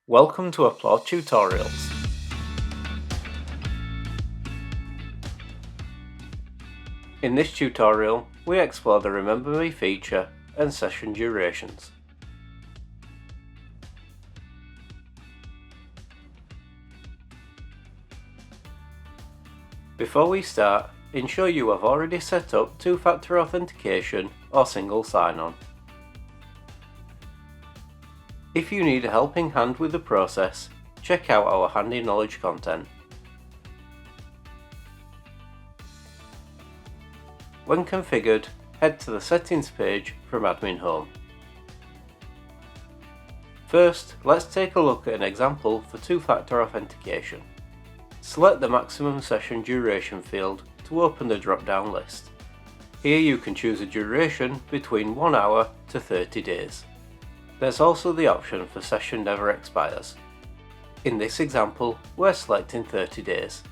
Welcome to Applaud Tutorials. In this tutorial, we explore the Remember Me feature and session durations. Before we start, ensure you have already set up two-factor authentication or single sign-on. If you need a helping hand with the process, check out our handy knowledge content. When configured, head to the Settings page from Admin Home. First, let's take a look at an example for two-factor authentication. Select the maximum session duration field to open the drop-down list. Here you can choose a duration between 1 hour to 30 days. There's also the option for session never expires. In this example, we're selecting 30 days.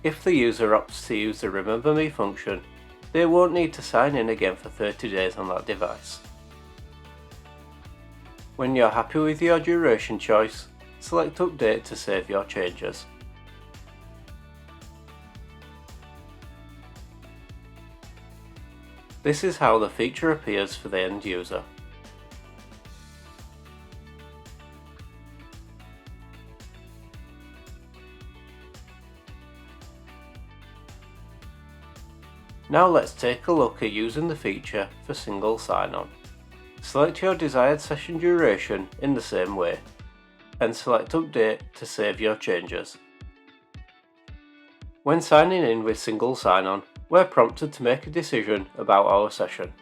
If the user opts to use the Remember Me function, they won't need to sign in again for 30 days on that device. When you're happy with your duration choice, select Update to save your changes. This is how the feature appears for the end user. Now let's take a look at using the feature for single sign-on. Select your desired session duration in the same way, and select Update to save your changes. When signing in with single sign-on, we're prompted to make a decision about our session.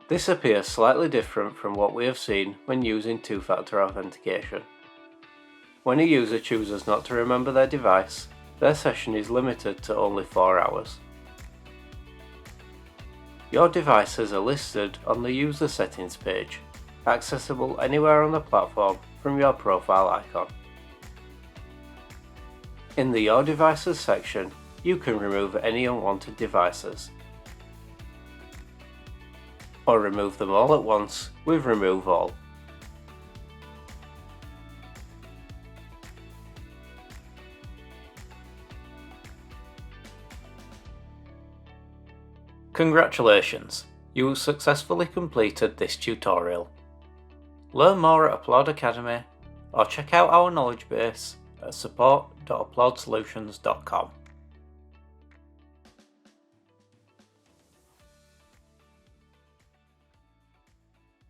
This appears slightly different from what we have seen when using two-factor authentication. When a user chooses not to remember their device, their session is limited to only 4 hours. Your devices are listed on the User Settings page, accessible anywhere on the platform from your profile icon. In the Your Devices section, you can remove any unwanted devices, or remove them all at once with Remove All. Congratulations! You successfully completed this tutorial. Learn more at Applaud Academy or check out our knowledge base at support.applaudsolutions.com.